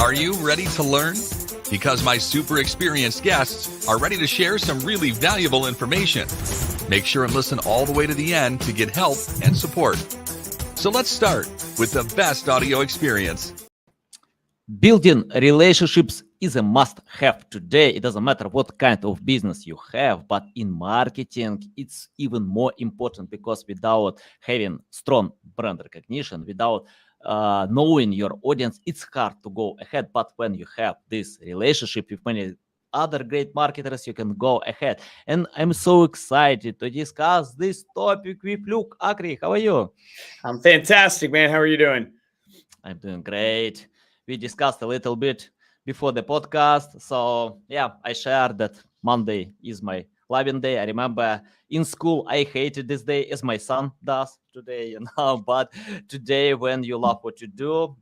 Are you ready to learn? Because my super experienced guests are ready to share some really valuable information. Make sure and listen all the way to the end to get help and support. So let's start with the best audio experience. Building relationships is a must-have today. It doesn't matter what kind of business you have, but in marketing, it's even more important because without having strong brand recognition, without knowing your audience, it's hard to go ahead. But when you have this relationship with many other great marketers, you can go ahead. And I'm so excited to discuss this topic with Luke Acree. How are you? I'm fantastic, man. How are you doing? I'm doing great. We discussed a little bit before the podcast. So yeah, I shared that Monday is my loving day. I remember in school, I hated this day as my son does today, but today when you love what you do,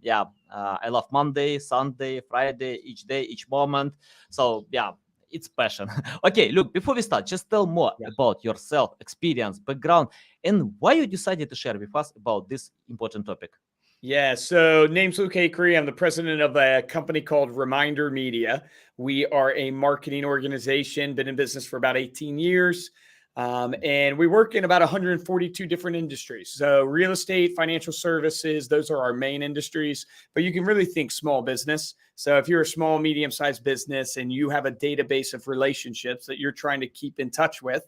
I love Monday, Sunday, Friday, each day, each moment. So yeah, it's passion. Okay, look, before we start, just tell more about yourself, experience, background, and why you decided to share with us about this important topic. Yeah, so name's Luke Acree. I'm the president of a company called Reminder Media. We are a marketing organization, been in business for about 18 years. And we work in about 142 different industries. So real estate, financial services, those are our main industries, but you can really think small business. So if you're a small, medium-sized business and you have a database of relationships that you're trying to keep in touch with,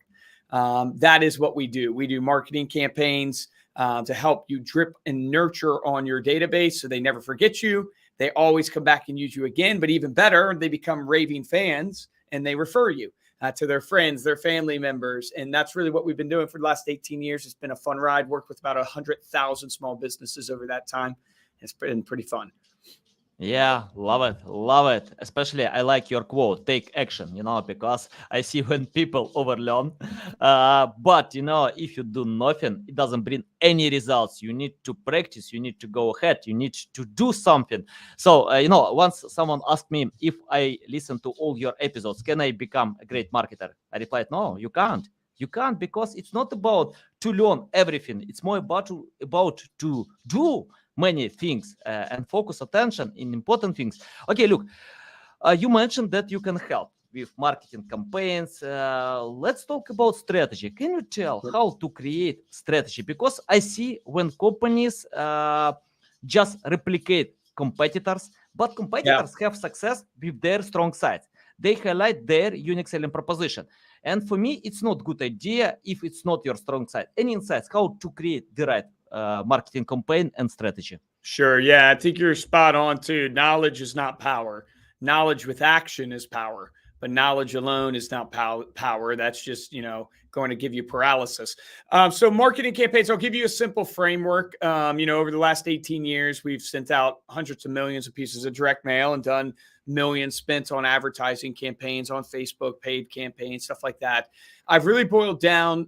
that is what we do. We do marketing campaigns to help you drip and nurture on your database so they never forget you. They always come back and use you again, but even better, they become raving fans and they refer you to their friends, their family members. And that's really what we've been doing for the last 18 years. It's been a fun ride, worked with about 100,000 small businesses over that time. It's been pretty fun. Yeah, love it. Love it. Especially, I like your quote, take action, because I see when people overlearn. But, if you do nothing, it doesn't bring any results. You need to practice. You need to go ahead. You need to do something. So, once someone asked me if I listen to all your episodes, can I become a great marketer? I replied, no, you can't. You can't, because it's not about to learn everything. It's more about to do many things and focus attention in important things. Okay, look, you mentioned that you can help with marketing campaigns. Let's talk about strategy. Can you tell how to create strategy? Because I see when companies just replicate competitors, but competitors have success with their strong sides. They highlight their unique selling proposition. And for me, it's not a good idea if it's not your strong side. Any insights how to create the right marketing campaign and strategy? Sure. Yeah, I think you're spot on too. Knowledge is not power. Knowledge with action is power, but knowledge alone is not power. That's just, going to give you paralysis. So marketing campaigns, I'll give you a simple framework. Over the last 18 years, we've sent out hundreds of millions of pieces of direct mail and done millions spent on advertising campaigns on Facebook, paid campaigns, stuff like that. I've really boiled down,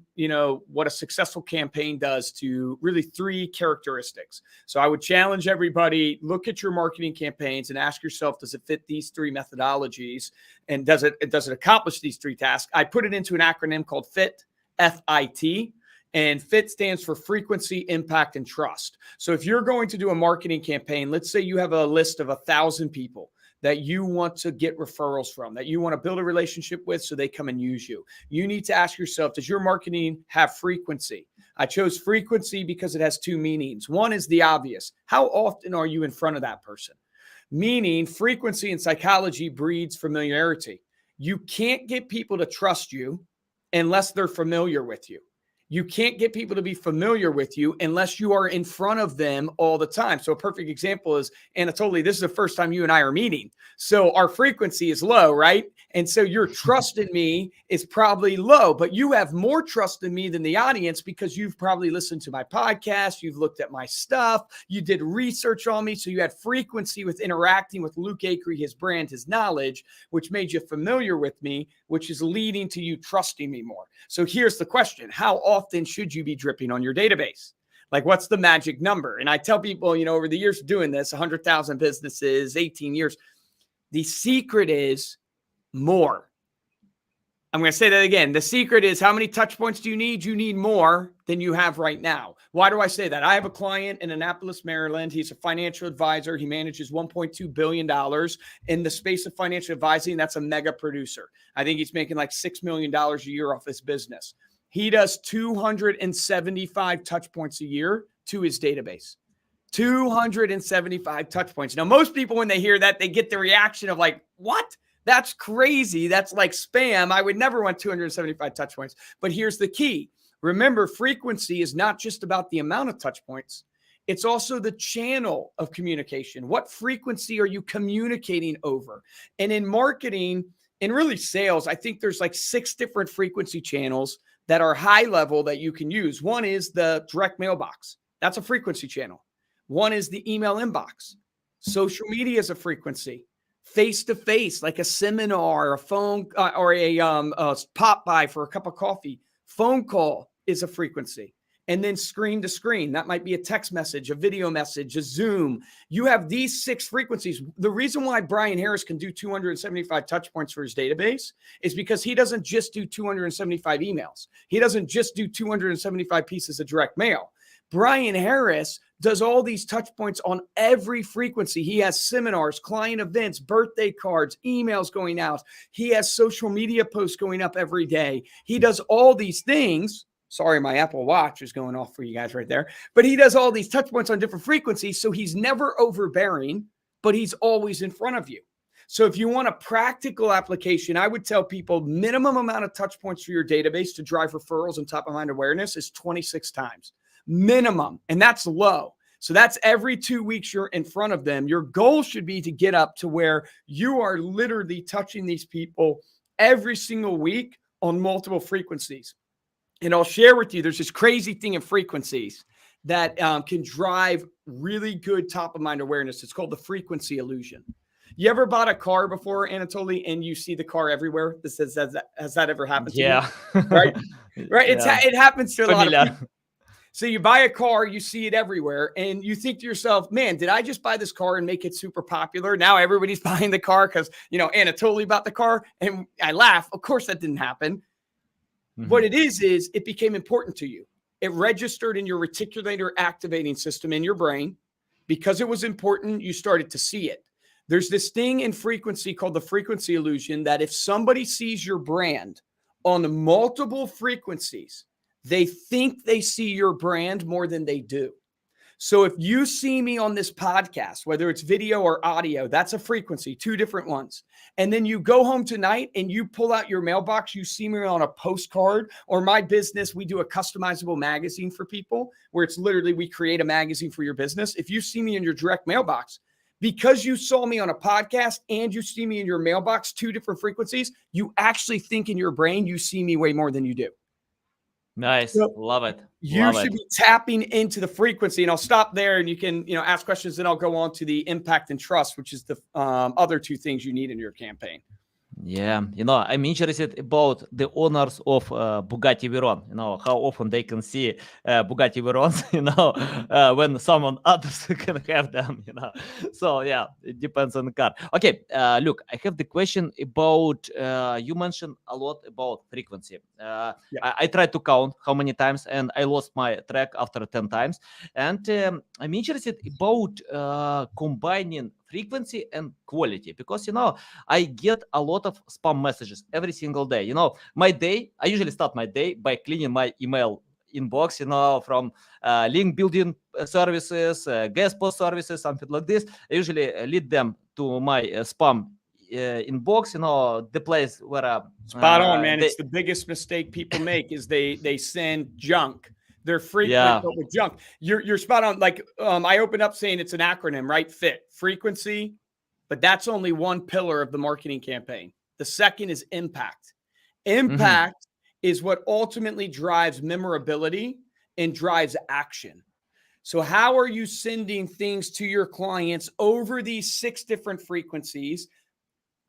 what a successful campaign does to really 3 characteristics. So I would challenge everybody, look at your marketing campaigns and ask yourself, does it fit these 3 methodologies? And does it accomplish these 3 tasks? I put it into an acronym called FIT, F-I-T. And FIT stands for frequency, impact, and trust. So if you're going to do a marketing campaign, let's say you have a list of 1,000 people that you want to get referrals from, that you want to build a relationship with so they come and use you. You need to ask yourself, does your marketing have frequency? I chose frequency because it has 2 meanings. One is the obvious. How often are you in front of that person? Meaning frequency in psychology breeds familiarity. You can't get people to trust you unless they're familiar with you. You can't get people to be familiar with you unless you are in front of them all the time. So a perfect example is, Anatoly, this is the first time you and I are meeting. So our frequency is low, right? And so your trust in me is probably low, but you have more trust in me than the audience because you've probably listened to my podcast. You've looked at my stuff. You did research on me. So you had frequency with interacting with Luke Acree, his brand, his knowledge, which made you familiar with me, which is leading to you trusting me more. So here's the question. How often should you be dripping on your database? Like, what's the magic number? And I tell people, over the years of doing this, 100,000 businesses, 18 years, the secret is more. I'm going to say that again. The secret is, how many touch points do you need? You need more than you have right now. Why do I say that? I have a client in Annapolis, Maryland. He's a financial advisor. He manages $1.2 billion in the space of financial advising. That's a mega producer. I think he's making like $6 million a year off his business. He does 275 touch points a year to his database. 275 touch points. Now, most people, when they hear that, they get the reaction of like, what? That's crazy. That's like spam. I would never want 275 touch points. But here's the key. Remember, frequency is not just about the amount of touch points. It's also the channel of communication. What frequency are you communicating over? And in marketing and really sales, I think there's like 6 different frequency channels that are high level that you can use. One is the direct mailbox. That's a frequency channel. One is the email inbox. Social media is a frequency. Face-to-face, like a seminar, a phone, or a pop by for a cup of coffee. Phone call is a frequency. And then screen to screen, that might be a text message, a video message, a Zoom. You have these 6 frequencies. The reason why Brian Harris can do 275 touch points for his database is because he doesn't just do 275 emails. He doesn't just do 275 pieces of direct mail. Brian Harris does all these touch points on every frequency. He has seminars, client events, birthday cards, emails going out. He has social media posts going up every day. He does all these things. Sorry, my Apple Watch is going off for you guys right there. But he does all these touch points on different frequencies. So he's never overbearing, but he's always in front of you. So if you want a practical application, I would tell people minimum amount of touch points for your database to drive referrals and top of mind awareness is 26 times. Minimum. And that's low. So that's every 2 weeks you're in front of them. Your goal should be to get up to where you are literally touching these people every single week on multiple frequencies. And I'll share with you, there's this crazy thing in frequencies that can drive really good top of mind awareness. It's called the frequency illusion. You ever bought a car before, Anatoly, and you see the car everywhere? Has that ever happened to you? Right? Right. Yeah. It happens to a lot of people. So you buy a car, you see it everywhere, and you think to yourself, man, did I just buy this car and make it super popular? Now everybody's buying the car because, Anatoly bought the car. And I laugh. Of course, that didn't happen. Mm-hmm. What it is it became important to you. It registered in your reticulator activating system in your brain. Because it was important, you started to see it. There's this thing in frequency called the frequency illusion that if somebody sees your brand on multiple frequencies, they think they see your brand more than they do. So if you see me on this podcast, whether it's video or audio, that's a frequency, 2 different ones. And then you go home tonight and you pull out your mailbox, you see me on a postcard, or my business, we do a customizable magazine for people where it's literally we create a magazine for your business. If you see me in your direct mailbox, because you saw me on a podcast and you see me in your mailbox, 2 different frequencies, you actually think in your brain you see me way more than you do. Nice. So love it. You should be tapping into the frequency, and I'll stop there and you can, ask questions. Then I'll go on to the impact and trust, which is the other 2 things you need in your campaign. Yeah, I'm interested about the owners of Bugatti Veyron. How often they can see Bugatti Veyrons, when someone others can have them, So yeah, it depends on the car. Okay, look, I have the question about, you mentioned a lot about frequency. I tried to count how many times and I lost my track after 10 times. And I'm interested about combining frequency and quality, because I get a lot of spam messages every single day. My day, I usually start my day by cleaning my email inbox, from link building services, guest post services, something like this. I usually lead them to my spam inbox, the place where spot on, man. It's the biggest mistake people make is they send junk. They're frequent, but with junk. You're spot on. Like I opened up saying it's an acronym, right? FIT, frequency, but that's only one pillar of the marketing campaign. The second is impact. Impact is what ultimately drives memorability and drives action. So how are you sending things to your clients over these 6 different frequencies,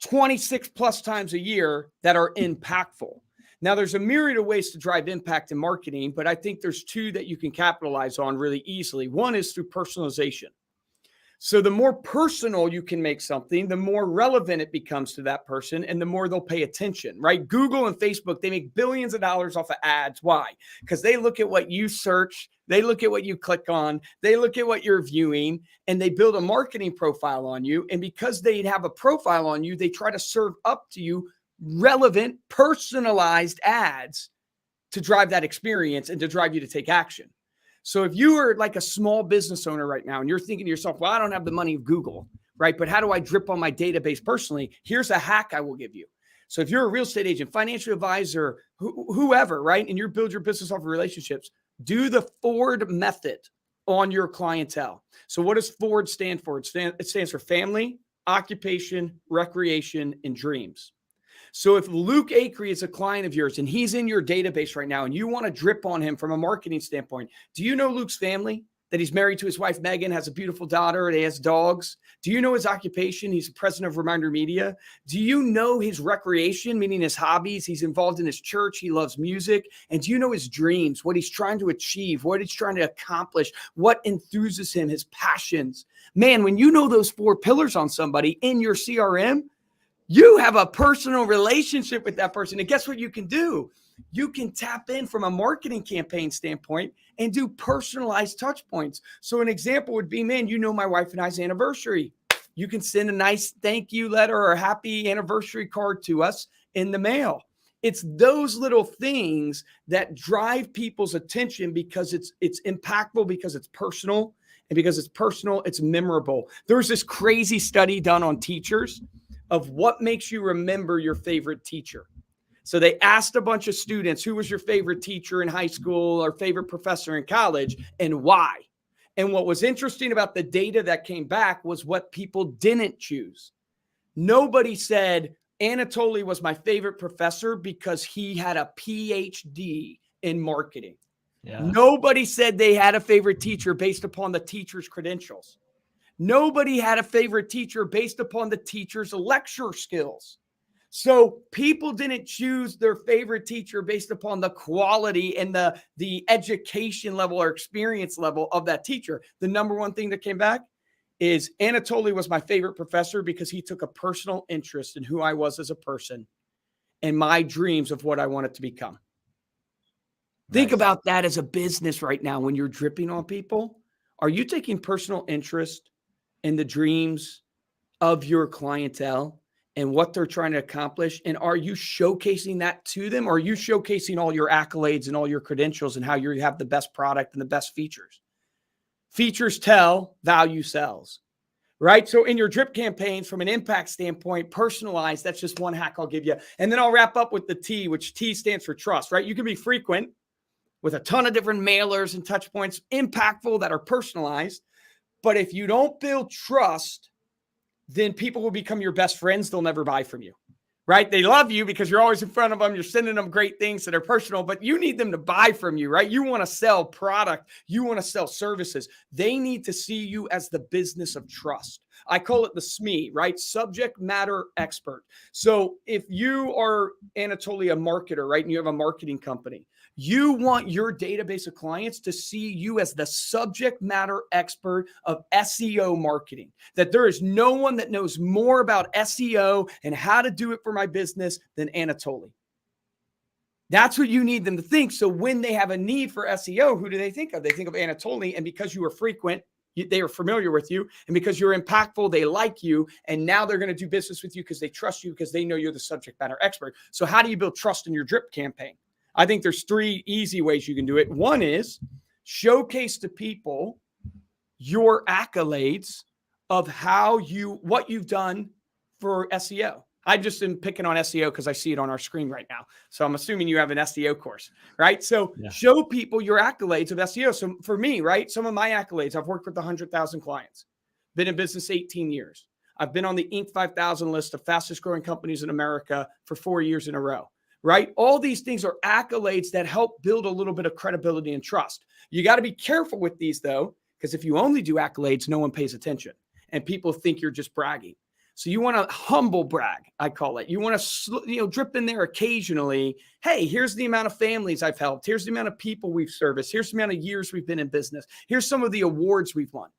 26 plus times a year that are impactful? Now, there's a myriad of ways to drive impact in marketing, but I think there's 2 that you can capitalize on really easily. One is through personalization. So the more personal you can make something, the more relevant it becomes to that person and the more they'll pay attention, right? Google and Facebook, they make billions of dollars off of ads. Why? Because they look at what you search, they look at what you click on, they look at what you're viewing, and they build a marketing profile on you. And because they have a profile on you, they try to serve up to you relevant, personalized ads to drive that experience and to drive you to take action. So if you are like a small business owner right now and you're thinking to yourself, well, I don't have the money of Google, right? But how do I drip on my database personally? Here's a hack I will give you. So if you're a real estate agent, financial advisor, whoever, right? And you build your business off of relationships, do the Ford method on your clientele. So what does Ford stand for? It stands for family, occupation, recreation, and dreams. So if Luke Acree is a client of yours and he's in your database right now and you want to drip on him from a marketing standpoint, do you know Luke's family? That he's married to his wife, Megan, has a beautiful daughter, and he has dogs? Do you know his occupation? He's the president of Reminder Media. Do you know his recreation, meaning his hobbies? He's involved in his church. He loves music. And do you know his dreams, what he's trying to achieve, what he's trying to accomplish, what enthuses him, his passions? Man, when you know those 4 pillars on somebody in your CRM, you have a personal relationship with that person. And guess what you can do? You can tap in from a marketing campaign standpoint and do personalized touch points. So an example would be, man, you know my wife and I's anniversary. You can send a nice thank you letter or a happy anniversary card to us in the mail. It's those little things that drive people's attention because it's impactful, because it's personal, and because it's personal, it's memorable. There's this crazy study done on teachers of what makes you remember your favorite teacher. So they asked a bunch of students, who was your favorite teacher in high school or favorite professor in college and why? And what was interesting about the data that came back was what people didn't choose. Nobody said Anatoly was my favorite professor because he had a PhD in marketing. Yeah. Nobody said they had a favorite teacher based upon the teacher's credentials. Nobody had a favorite teacher based upon the teacher's lecture skills. So people didn't choose their favorite teacher based upon the quality and the education level or experience level of that teacher. The number one thing that came back is Anatoly was my favorite professor because he took a personal interest in who I was as a person and my dreams of what I wanted to become. Nice. Think about that as a business right now when you're dripping on people. Are you taking personal interest in the dreams of your clientele and what they're trying to accomplish? And are you showcasing that to them? Or are you showcasing all your accolades and all your credentials and how you have the best product and the best features? Features tell, value sells, right? So in your drip campaigns, from an impact standpoint, personalized, that's just one hack I'll give you. And then I'll wrap up with the T, which T stands for trust, right? You can be frequent with a ton of different mailers and touch points, impactful that are personalized. But if you don't build trust, then people will become your best friends. They'll never buy from you, right? They love you because you're always in front of them. You're sending them great things that are personal, but you need them to buy from you, right? You want to sell product. You want to sell services. They need to see you as the business of trust. I call it the SME, right? Subject matter expert. So if you are Anatoly, a marketer, right? And you have a marketing company, you want your database of clients to see you as the subject matter expert of SEO marketing, that there is no one that knows more about SEO and how to do it for my business than Anatoly. That's what you need them to think. So when they have a need for SEO, who do they think of? They think of Anatoly. And because you are frequent, they are familiar with you. And because you're impactful, they like you. And now they're going to do business with you because they trust you, because they know you're the subject matter expert. So how do you build trust in your drip campaign? I think there's 3 easy ways you can do it. One is showcase to people your accolades of what you've done for SEO. I just am picking on SEO because I see it on our screen right now. So I'm assuming you have an SEO course, right? So Show people your accolades of SEO. So for me, right, some of my accolades, I've worked with 100,000 clients, been in business 18 years. I've been on the Inc. 5000 list of fastest growing companies in America for 4 years in a row. Right? All these things are accolades that help build a little bit of credibility and trust. You got to be careful with these, though, because if you only do accolades, no one pays attention and people think you're just bragging. So you want to humble brag, I call it. You want to, drip in there occasionally. Hey, here's the amount of families I've helped. Here's the amount of people we've serviced. Here's the amount of years we've been in business. Here's some of the awards we've won.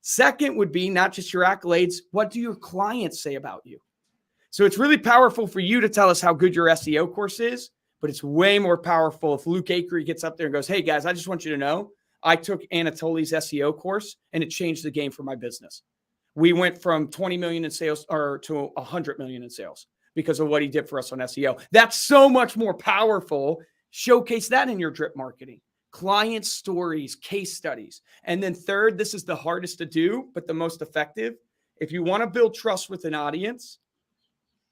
Second would be not just your accolades, what do your clients say about you? So it's really powerful for you to tell us how good your SEO course is, but it's way more powerful if Luke Acree gets up there and goes, hey guys, I just want you to know, I took Anatoly's SEO course and it changed the game for my business. We went from 20 million in sales to 100 million in sales because of what he did for us on SEO. That's so much more powerful. Showcase that in your drip marketing. Client stories, case studies. And then third, this is the hardest to do, but the most effective. If you want to build trust with an audience,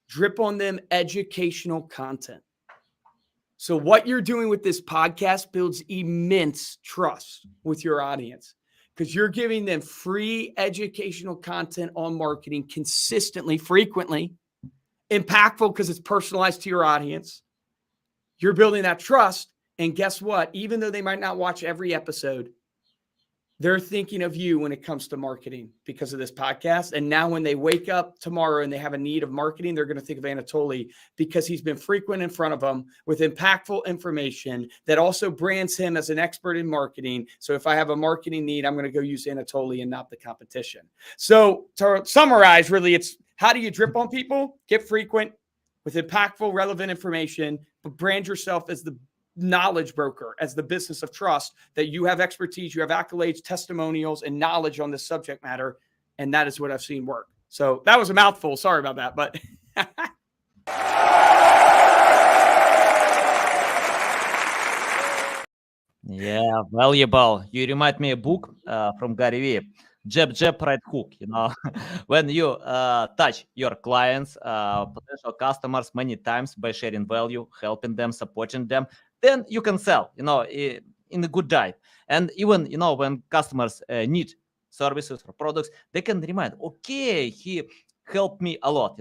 drip on them educational content. So what you're doing with this podcast builds immense trust with your audience because you're giving them free educational content on marketing consistently, frequently, impactful because it's personalized to your audience. You're building that trust. And guess what? Even though they might not watch every episode, they're thinking of you when it comes to marketing because of this podcast. And now when they wake up tomorrow and they have a need of marketing, they're going to think of Anatoly because he's been frequent in front of them with impactful information that also brands him as an expert in marketing. So if I have a marketing need, I'm going to go use Anatoly and not the competition. So to summarize, really, it's how do you drip on people? Get frequent with impactful, relevant information, but brand yourself as the knowledge broker, as the business of trust, that you have expertise, you have accolades, testimonials, and knowledge on this subject matter. And that is what I've seen work. So that was a mouthful. Sorry about that. But Yeah, valuable. You remind me a book from Gary Vee, Jab, Jab, Right Hook. When you touch your clients, potential customers many times by sharing value, helping them, supporting them, then you can sell, in a good diet. And even, when customers need services or products, they can remind, okay, he helped me a lot,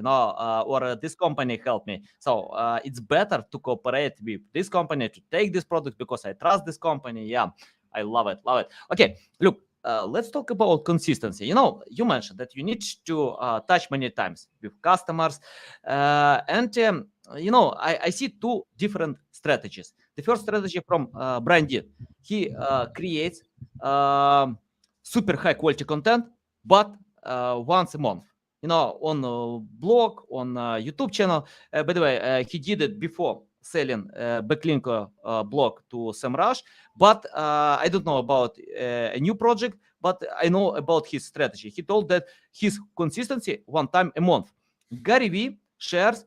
or this company helped me. So it's better to cooperate with this company to take this product because I trust this company. Yeah, I love it. Love it. Okay, look, let's talk about consistency. You mentioned that you need to touch many times with customers. I see two different strategies. The first strategy from Brian Dean. He creates super high quality content, but once a month. On a blog, on a YouTube channel. By the way, he did it before selling backlink blog to SEMrush, but I don't know about a new project, but I know about his strategy. He told that his consistency one time a month. Gary Vee shares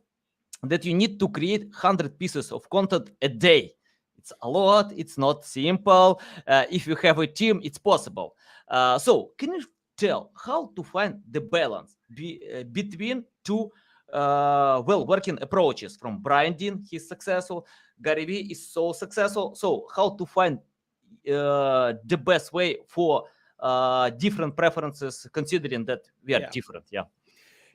that you need to create 100 pieces of content a day. It's a lot. It's not simple. If you have a team, it's possible. So can you tell how to find the balance between two well-working approaches? From Brian Dean, he's successful. Gary Vee is so successful. So how to find the best way for different preferences, considering that we are different?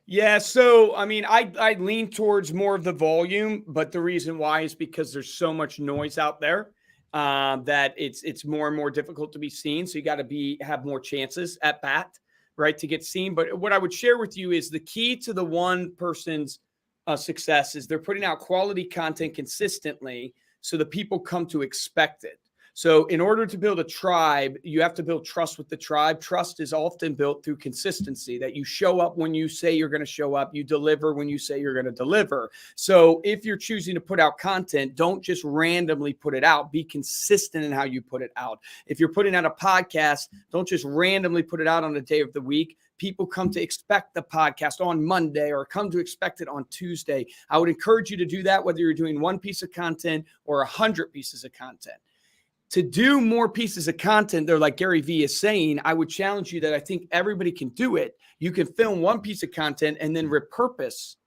Yeah. So, I mean, I lean towards more of the volume, but the reason why is because there's so much noise out there that it's more and more difficult to be seen. So you got to have more chances at bat, right, to get seen. But what I would share with you is the key to the one person's success is they're putting out quality content consistently so the people come to expect it. So in order to build a tribe, you have to build trust with the tribe. Trust is often built through consistency, that you show up when you say you're going to show up, you deliver when you say you're going to deliver. So if you're choosing to put out content, don't just randomly put it out. Be consistent in how you put it out. If you're putting out a podcast, don't just randomly put it out on a day of the week. People come to expect the podcast on Monday or come to expect it on Tuesday. I would encourage you to do that, whether you're doing one piece of content or 100 pieces of content. To do more pieces of content, they're like Gary Vee is saying, I would challenge you that I think everybody can do it. You can film one piece of content and then repurpose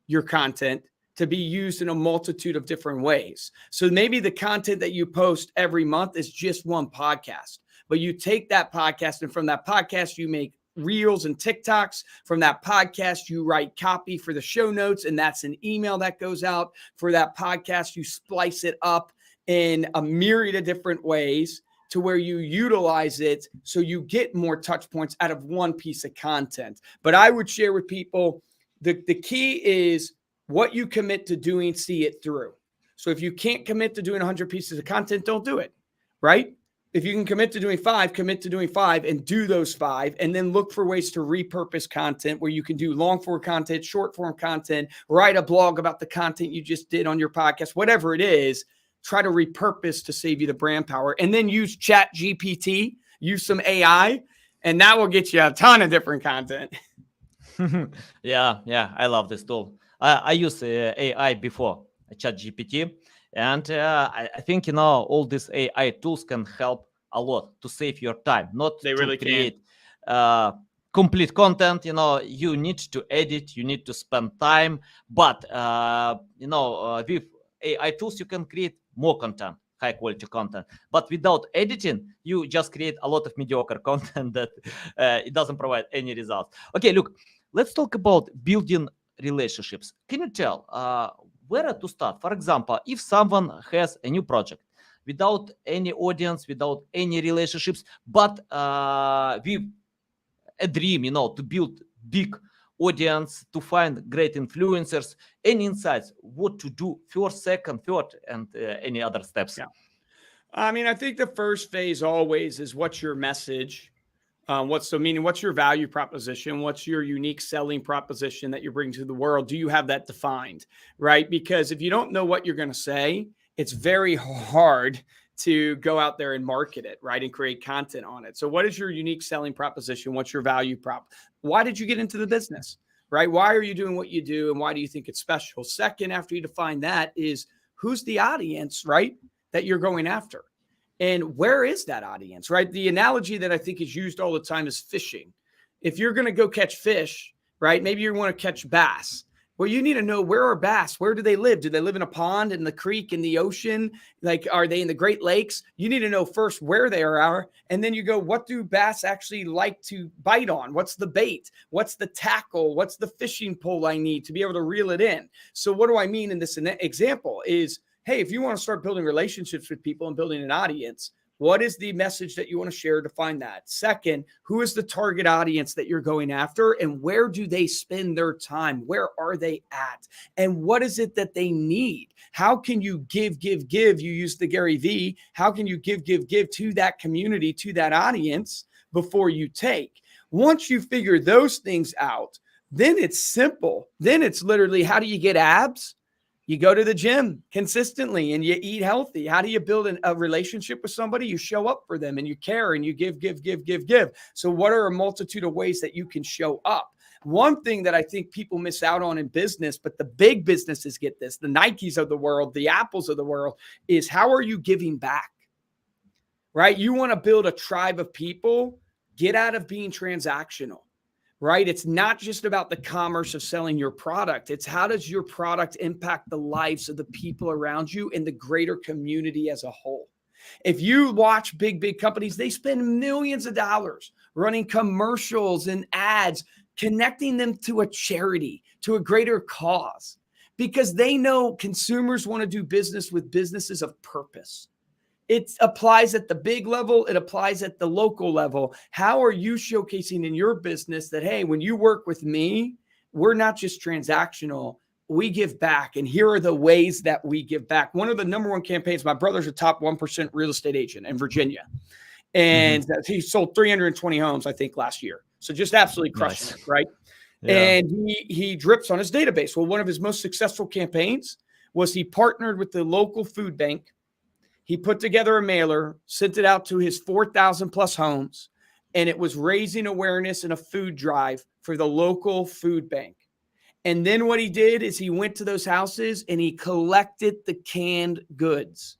your content to be used in a multitude of different ways. So maybe the content that you post every month is just one podcast, but you take that podcast and from that podcast, you make reels and TikToks. From that podcast, you write copy for the show notes, and that's an email that goes out. For that podcast, you splice it up in a myriad of different ways to where you utilize it so you get more touch points out of one piece of content. But I would share with people, the key is what you commit to doing, see it through. So if you can't commit to doing 100 pieces of content, don't do it, right? if you can commit to doing 5, commit to doing 5 and do those 5, and then look for ways to repurpose content where you can do long form content, short form content, write a blog about the content you just did on your podcast, whatever it is, try to repurpose to save you the brand power, and then use Chat GPT, use some AI, and that will get you a ton of different content. Yeah, I love this tool. I use AI before ChatGPT, and I think all these AI tools can help a lot to save your time, not They to really can. create complete content. You need to edit, you need to spend time, but with AI tools you can create more content, high quality content. But without editing, you just create a lot of mediocre content that it doesn't provide any results. Okay, look, let's talk about building relationships. Can you tell where to start? For example, if someone has a new project without any audience, without any relationships, but with a dream, to build big audience, to find great influencers, any insights, what to do first, second, third, and any other steps? Yeah. I mean, I think the first phase always is what's your message? What's your value proposition? What's your unique selling proposition that you're bringing to the world? Do you have that defined, right? Because if you don't know what you're going to say, it's very hard to go out there and market it, right? And create content on it. So what is your unique selling proposition? What's your value prop? Why did you get into the business, right? Why are you doing what you do? And why do you think it's special? Second, after you define that, is who's the audience, right, that you're going after? And where is that audience, right? The analogy that I think is used all the time is fishing. If you're going to go catch fish, right, maybe you want to catch bass. Well, you need to know, where are bass? Where do they live? Do they live in a pond, in the creek, in the ocean? Like, are they in the Great Lakes? You need to know first where they are. And then you go, what do bass actually like to bite on? What's the bait? What's the tackle? What's the fishing pole I need to be able to reel it in? So what do I mean in this example is, hey, if you want to start building relationships with people and building an audience, what is the message that you want to share to find that? Second, who is the target audience that you're going after, and where do they spend their time? Where are they at? And what is it that they need? How can you give? You use the Gary V. How can you give to that community, to that audience before you take? Once you figure those things out, then it's simple. Then it's literally, how do you get abs? You go to the gym consistently and you eat healthy. How do you build a relationship with somebody? You show up for them and you care and you give. So what are a multitude of ways that you can show up? One thing that I think people miss out on in business, but the big businesses get this, the Nikes of the world, the Apples of the world, is how are you giving back, right? You want to build a tribe of people, get out of being transactional. Right? It's not just about the commerce of selling your product. It's how does your product impact the lives of the people around you and the greater community as a whole? If you watch big companies, they spend millions of dollars running commercials and ads, connecting them to a charity, to a greater cause, because they know consumers want to do business with businesses of purpose. It applies at the big level. It applies at the local level. How are you showcasing in your business that, hey, when you work with me, we're not just transactional, we give back. And here are the ways that we give back. One of the number one campaigns, my brother's a top 1% real estate agent in Virginia. And he sold 320 homes, I think, last year. So just absolutely crushing it, right? Yeah. And he drips on his database. Well, one of his most successful campaigns was he partnered with the local food bank. He put together a mailer, sent it out to his 4,000 plus homes, and it was raising awareness and a food drive for the local food bank. And then what he did is he went to those houses and he collected the canned goods.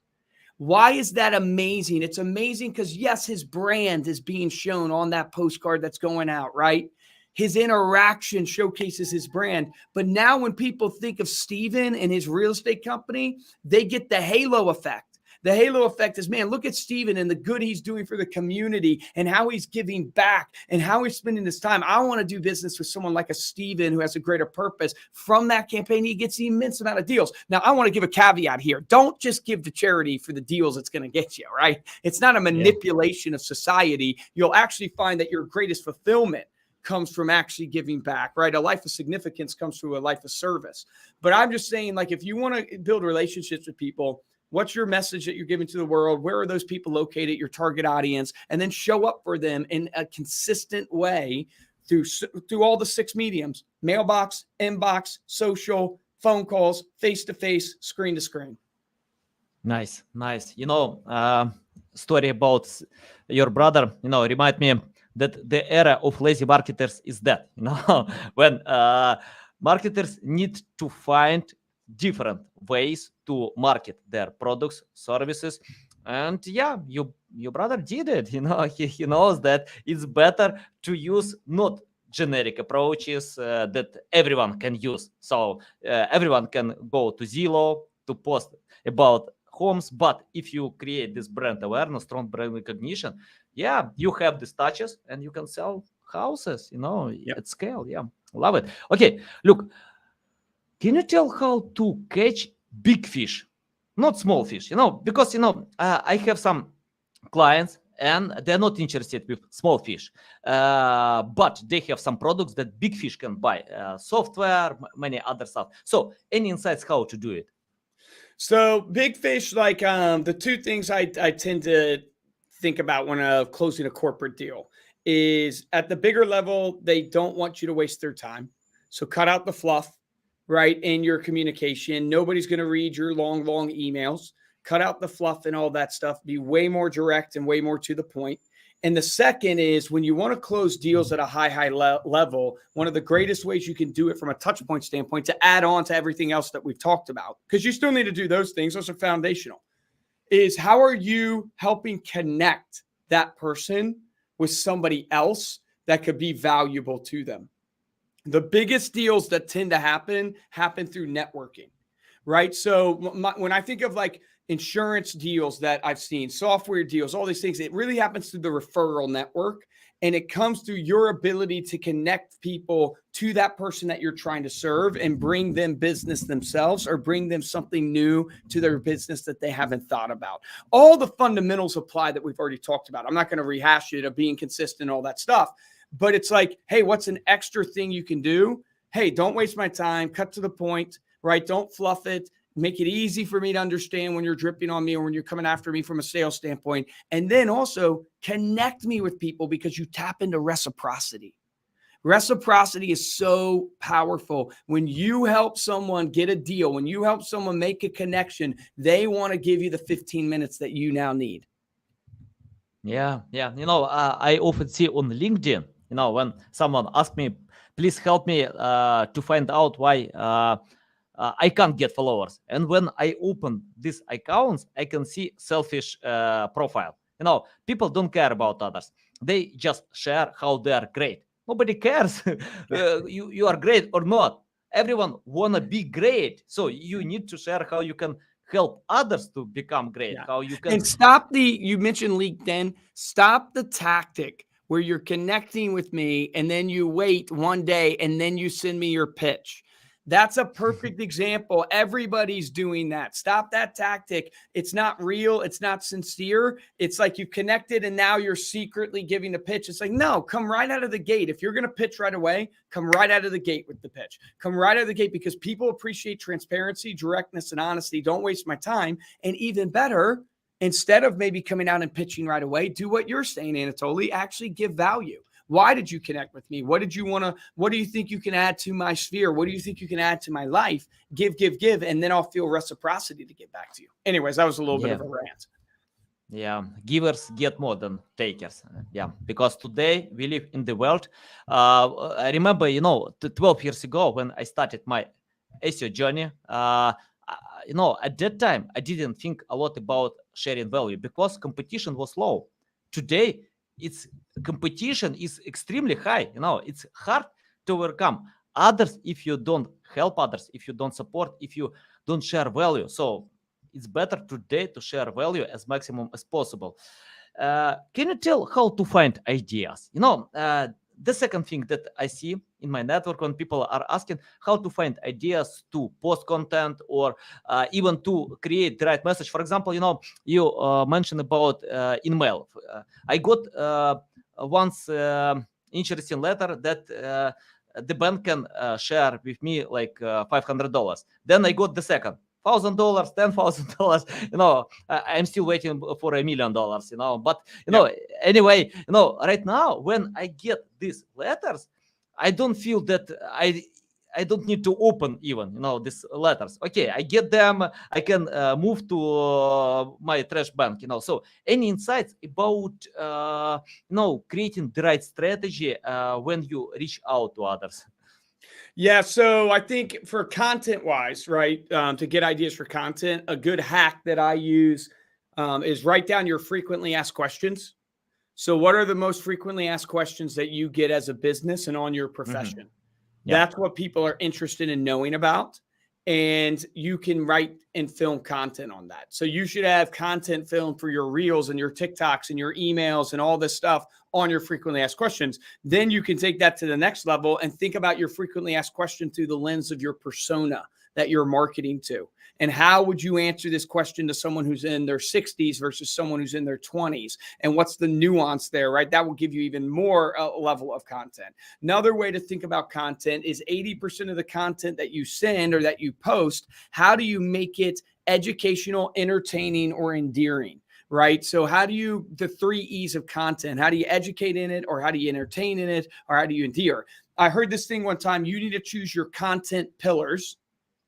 Why is that amazing? It's amazing because, yes, his brand is being shown on that postcard that's going out, right? His interaction showcases his brand. But now when people think of Steven and his real estate company, they get the halo effect. The halo effect is, man, look at Steven and the good he's doing for the community and how he's giving back and how he's spending his time. I want to do business with someone like a Steven who has a greater purpose. From that campaign, he gets the immense amount of deals. Now, I want to give a caveat here. Don't just give to charity for the deals it's going to get you, right? It's not a manipulation of society. You'll actually find that your greatest fulfillment comes from actually giving back, right? A life of significance comes through a life of service. But I'm just saying, like, if you want to build relationships with people, What's your message that you're giving to the world? Where are those people located, your target audience? And then show up for them in a consistent way through all the 6 mediums: mailbox, inbox, social, phone calls, face-to-face, screen-to-screen. Nice, nice. Story about your brother, remind me that the era of lazy marketers is dead. When marketers need to find different ways to market their products, services, and yeah, your brother did it. He knows that it's better to use not generic approaches that everyone can use. So everyone can go to Zillow to post about homes, but if you create this brand awareness, strong brand recognition, yeah, you have these touches and you can sell houses, at scale. Yeah, love it. Okay, look, can you tell how to catch big fish, not small fish? Because I have some clients and they're not interested with small fish, but they have some products that big fish can buy, software, many other stuff. So any insights how to do it? So big fish, like the 2 things I tend to think about when closing a corporate deal is, at the bigger level, they don't want you to waste their time. So cut out the fluff, right, in your communication. Nobody's going to read your long emails. Cut out the fluff and all that stuff. Be way more direct and way more to the point. And the second is, when you want to close deals at a high level, one of the greatest ways you can do it from a touch point standpoint, to add on to everything else that we've talked about, because you still need to do those things, those are foundational, is how are you helping connect that person with somebody else that could be valuable to them? The biggest deals that tend to happen through networking, right? So when I think of like insurance deals that I've seen, software deals, all these things, it really happens through the referral network. And it comes through your ability to connect people to that person that you're trying to serve and bring them business themselves, or bring them something new to their business that they haven't thought about. All the fundamentals apply that we've already talked about. I'm not going to rehash it, of being consistent, all that stuff. But it's like, hey, what's an extra thing you can do? Hey, don't waste my time. Cut to the point, right? Don't fluff it. Make it easy for me to understand when you're dripping on me or when you're coming after me from a sales standpoint. And then also connect me with people, because you tap into reciprocity. Reciprocity is so powerful. When you help someone get a deal, when you help someone make a connection, they want to give you the 15 minutes that you now need. Yeah. I often see on LinkedIn, when someone asks me, please help me to find out why I can't get followers. And when I open these accounts, I can see selfish profile. People don't care about others. They just share how they are great. Nobody cares you are great or not. Everyone wanna be great. So you need to share how you can help others to become great. Yeah. How you can And you mentioned LinkedIn, stop the tactic where you're connecting with me and then you wait one day and then you send me your pitch. That's a perfect example. Everybody's doing that. Stop that tactic. It's not real. It's not sincere. It's like you've connected and now you're secretly giving the pitch. It's like, no, come right out of the gate. If you're going to pitch right away, come right out of the gate with the pitch. Come right out of the gate, because people appreciate transparency, directness, and honesty. Don't waste my time. And even better, instead of maybe coming out and pitching right away, do what you're saying, Anatoly. Actually give value. Why did you connect with me? What do you think you can add to my sphere? What do you think you can add to my life? Give. And then I'll feel reciprocity to give back to you. Anyways, that was a little bit of a rant. Yeah, givers get more than takers. Yeah, because today we live in the world. I remember, 12 years ago when I started my SEO journey, at that time, I didn't think a lot about sharing value because competition was low. Today, competition is extremely high. It's hard to overcome others if you don't help others, if you don't support, if you don't share value. So it's better today to share value as maximum as possible. Can you tell how to find ideas? The second thing that I see in my network when people are asking how to find ideas to post content or even to create the right message. For example, you mentioned about email. I got once interesting letter that the bank can share with me like $500. Then I got the second. $1,000, $10,000, I'm still waiting for $1 million, but, anyway, right now, when I get these letters, I don't feel that I don't need to open even, these letters. Okay, I get them. I can move to my trash bank, So any insights about, creating the right strategy when you reach out to others? Yeah, so I think for content wise, right, to get ideas for content, a good hack that I use is write down your frequently asked questions. So what are the most frequently asked questions that you get as a business and on your profession? Yeah. That's what people are interested in knowing about. And you can write and film content on that. So you should have content filmed for your reels and your TikToks and your emails and all this stuff on your frequently asked questions. Then you can take that to the next level and think about your frequently asked question through the lens of your persona that you're marketing to. And how would you answer this question to someone who's in their 60s versus someone who's in their 20s? And what's the nuance there, right? That will give you even more level of content. Another way to think about content is 80% of the content that you send or that you post, how do you make it educational, entertaining, or endearing? Right? So how do you, the 3 E's of content, how do you educate in it, or how do you entertain in it, or how do you endear? I heard this thing one time, you need to choose your content pillars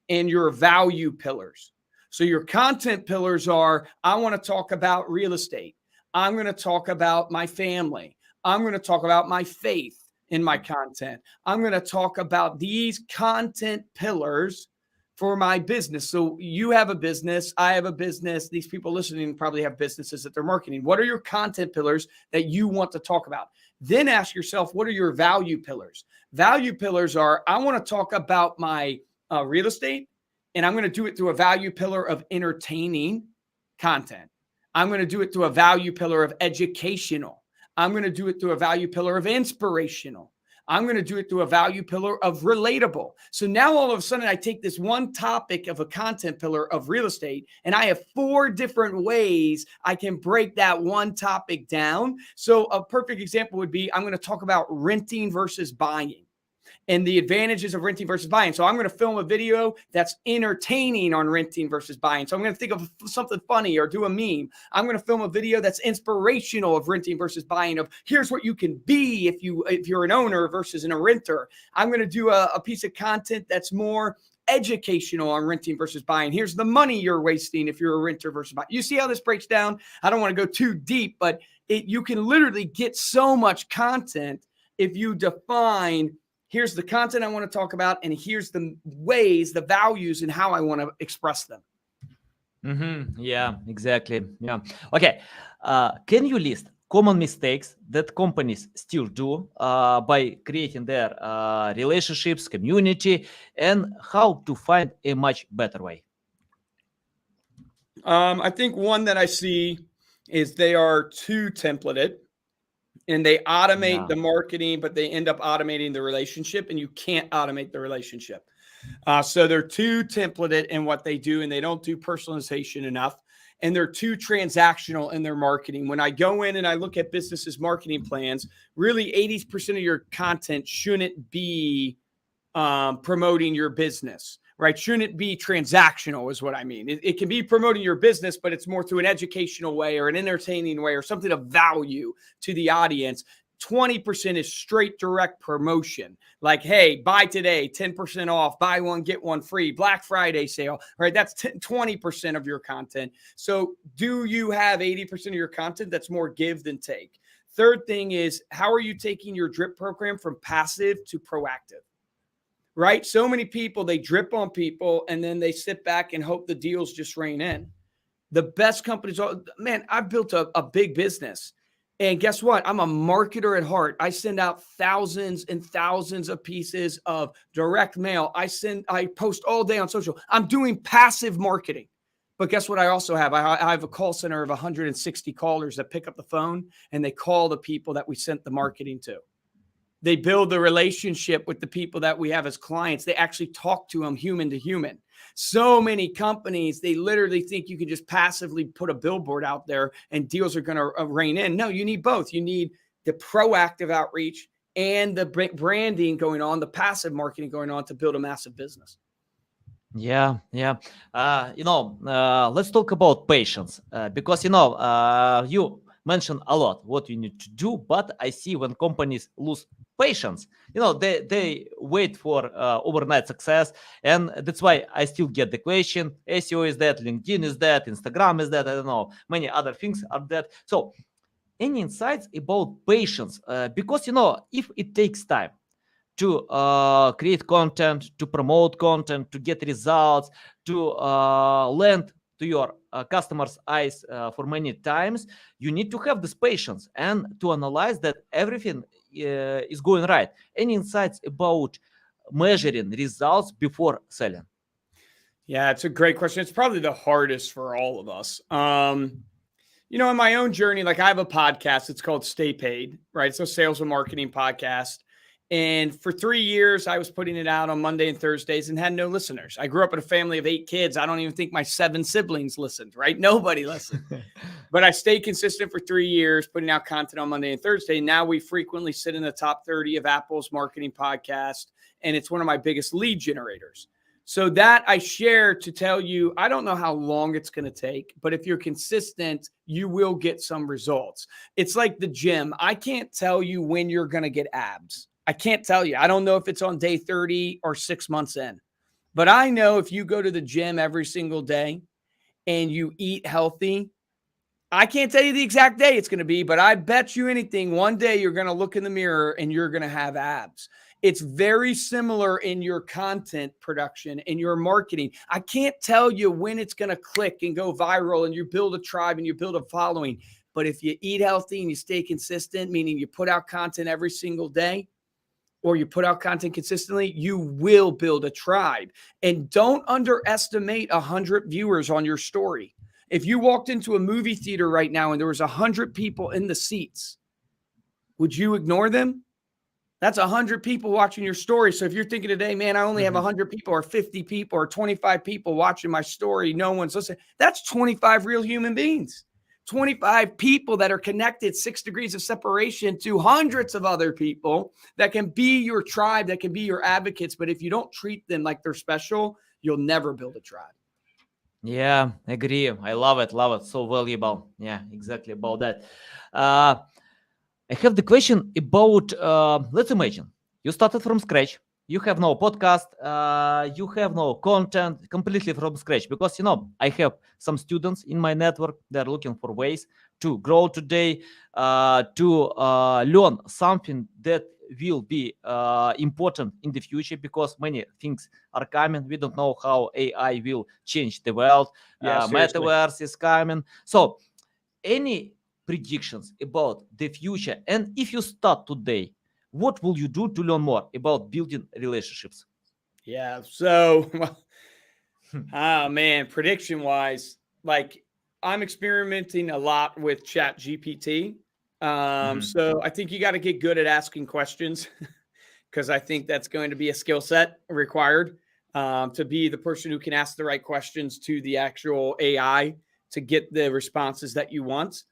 and your value pillars. So your content pillars are, I want to talk about real estate. I'm going to talk about my family. I'm going to talk about my faith in my content. I'm going to talk about these content pillars for my business. So you have a business, I have a business. These people listening probably have businesses that they're marketing. What are your content pillars that you want to talk about? Then ask yourself, what are your value pillars? Value pillars are, I want to talk about my real estate, and I'm going to do it through a value pillar of entertaining content. I'm going to do it through a value pillar of educational. I'm going to do it through a value pillar of inspirational. I'm going to do it through a value pillar of relatable. So now all of a sudden I take this one topic of a content pillar of real estate, and I have 4 different ways I can break that one topic down. So a perfect example would be, I'm going to talk about renting versus buying and the advantages of renting versus buying. So I'm going to film a video that's entertaining on renting versus buying. So I'm going to think of something funny or do a meme. I'm going to film a video that's inspirational of renting versus buying, of here's what you can be if you're an owner versus a renter. I'm going to do a piece of content that's more educational on renting versus buying. Here's the money you're wasting if you're a renter versus buying. You see how this breaks down? I don't want to go too deep, but you can literally get so much content if you define, here's the content I want to talk about, and here's the ways, the values, and how I want to express them. Yeah, exactly. Yeah. Okay. Can you list common mistakes that companies still do by creating their relationships, community, and how to find a much better way? I think one that I see is they are too templated. And they automate the marketing, but they end up automating the relationship, and you can't automate the relationship. So they're too templated in what they do, and they don't do personalization enough. And they're too transactional in their marketing. When I go in and I look at businesses' marketing plans, really 80% of your content shouldn't be promoting your business. Right? Shouldn't be transactional is what I mean. It can be promoting your business, but it's more through an educational way or an entertaining way or something of value to the audience. 20% is straight direct promotion. Like, hey, buy today, 10% off, buy one, get one free, Black Friday sale, right? That's 20% of your content. So do you have 80% of your content that's more give than take? Third thing is, how are you taking your drip program from passive to proactive? Right? So many people, they drip on people and then they sit back and hope the deals just rain in. The best companies, man, I've built a big business. And guess what? I'm a marketer at heart. I send out thousands and thousands of pieces of direct mail. I post all day on social. I'm doing passive marketing. But guess what I also have? I have a call center of 160 callers that pick up the phone and they call the people that we sent the marketing to. They build the relationship with the people that we have as clients. They actually talk to them human to human. So many companies, they literally think you can just passively put a billboard out there and deals are going to rain in. No, you need both. You need the proactive outreach and the branding going on, the passive marketing going on to build a massive business. Yeah, yeah. Let's talk about patience because you mentioned a lot what you need to do, but I see when companies lose patience, they wait for overnight success, and that's why I still get the question: SEO is that, LinkedIn is that, Instagram is that, I don't know, many other things are that. So, any insights about patience? Because if it takes time to create content, to promote content, to get results, to land to your customers' eyes for many times, you need to have this patience and to analyze that everything is going right. Any insights about measuring results before selling? Yeah, it's a great question. It's probably the hardest for all of us. In my own journey, like I have a podcast, it's called Stay Paid, right? It's a sales and marketing podcast. And for 3 years, I was putting it out on Monday and Thursdays and had no listeners. I grew up in a family of 8 kids. I don't even think my 7 siblings listened, right? Nobody listened. But I stayed consistent for 3 years, putting out content on Monday and Thursday. Now we frequently sit in the top 30 of Apple's marketing podcast, and it's one of my biggest lead generators. So that I share to tell you, I don't know how long it's going to take, but if you're consistent, you will get some results. It's like the gym. I can't tell you when you're going to get abs. I can't tell you. I don't know if it's on day 30 or 6 months in. But I know if you go to the gym every single day and you eat healthy, I can't tell you the exact day it's going to be, but I bet you anything, one day you're going to look in the mirror and you're going to have abs. It's very similar in your content production, in your marketing. I can't tell you when it's going to click and go viral and you build a tribe and you build a following. But if you eat healthy and you stay consistent, meaning you put out content every single day, or you put out content consistently, you will build a tribe. And don't underestimate 100 viewers on your story. If you walked into a movie theater right now and there was 100 people in the seats, would you ignore them? That's 100 people watching your story. So if you're thinking today, man, I only have 100 people or 50 people or 25 people watching my story, no one's listening. That's 25 real human beings. 25 people that are connected 6 degrees of separation to hundreds of other people that can be your tribe, that can be your advocates. But if you don't treat them like they're special, you'll never build a tribe. Yeah, agree. I love it. Love it. So valuable. Yeah, exactly about that. Uh, I have the question about, let's imagine you started from scratch. You have no podcast, you have no content, completely from scratch. Because, I have some students in my network. They're looking for ways to grow today, to learn something that will be important in the future, because many things are coming. We don't know how AI will change the world. Yeah, seriously. Metaverse is coming. So, any predictions about the future? And if you start today, what will you do to learn more about building relationships? Yeah. So, oh man, prediction wise, like I'm experimenting a lot with Chat GPT. So I think you got to get good at asking questions because I think that's going to be a skill set required to be the person who can ask the right questions to the actual AI to get the responses that you want.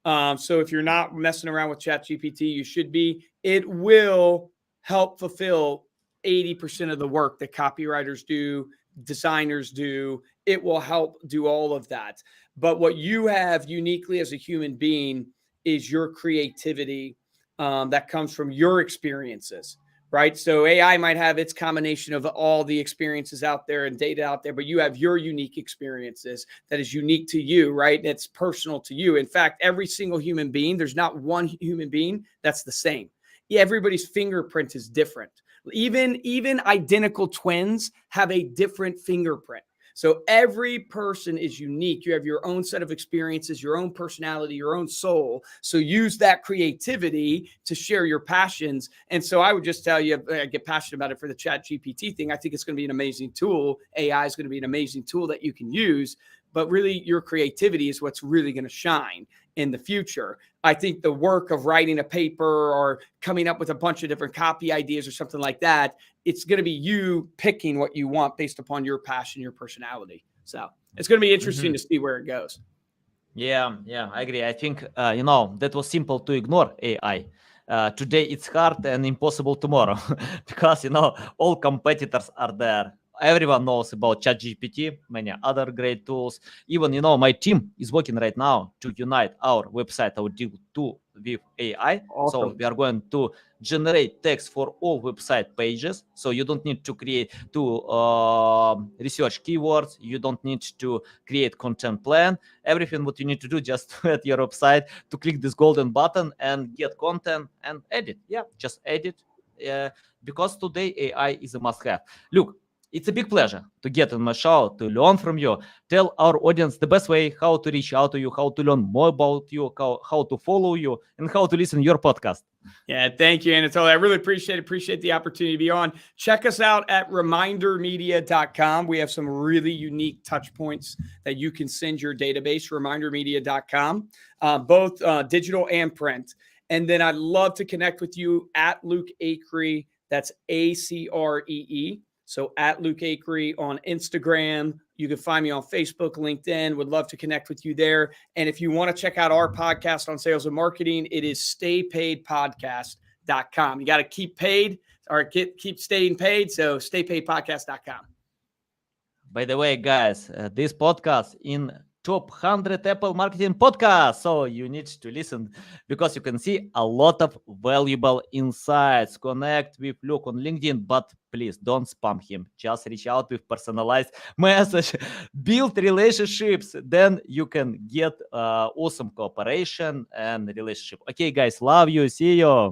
So if you're not messing around with Chat GPT, you should be. It will help fulfill 80% of the work that copywriters do, designers do. It will help do all of that. But what you have uniquely as a human being is your creativity that comes from your experiences, right? So AI might have its combination of all the experiences out there and data out there, but you have your unique experiences that is unique to you, right? It's personal to you. In fact, every single human being, there's not one human being that's the same. Yeah, everybody's fingerprint is different. Even identical twins have a different fingerprint. So every person is unique. You have your own set of experiences, your own personality, your own soul. So use that creativity to share your passions. And so I would just tell you, I get passionate about it for the Chat GPT thing. I think it's going to be an amazing tool. AI is going to be an amazing tool that you can use. But really, your creativity is what's really going to shine in the future. I think the work of writing a paper or coming up with a bunch of different copy ideas or something like that, it's going to be you picking what you want based upon your passion, your personality. So it's going to be interesting to see where it goes. Yeah, I agree. I think, that was simple to ignore AI. Today it's hard and impossible tomorrow because, all competitors are there. everyone knows about ChatGPT, many other great tools. Even, my team is working right now to unite our website, our tool with AI. So Awesome. we are going to generate text for all website pages. So you don't need to research keywords. You don't need to create content plan. Everything what you need to do just at your website to click this golden button and get content and edit. Yeah, just edit. Because today AI is a must-have. Look, it's a big pleasure to get on my show, to learn from you. Tell our audience the best way how to reach out to you, how to learn more about you, how to follow you, and how to listen to your podcast. Yeah, thank you, Anatoly. I really appreciate the opportunity to be on. Check us out at remindermedia.com. We have some really unique touch points that you can send your database, remindermedia.com, both digital and print. And then I'd love to connect with you at Luke Acree. That's ACREE. So at Luke Acree on Instagram. You can find me on Facebook, LinkedIn. Would love to connect with you there. And if you want to check out our podcast on sales and marketing, it is staypaidpodcast.com. You got to keep paid or keep staying paid. So staypaidpodcast.com. By the way, guys, this podcast in top 100 Apple marketing podcasts. So you need to listen because you can see a lot of valuable insights. Connect with Luke on LinkedIn, but please don't spam him. Just reach out with personalized message. Build relationships. Then you can get awesome cooperation and relationship. Okay, guys, love you. See you.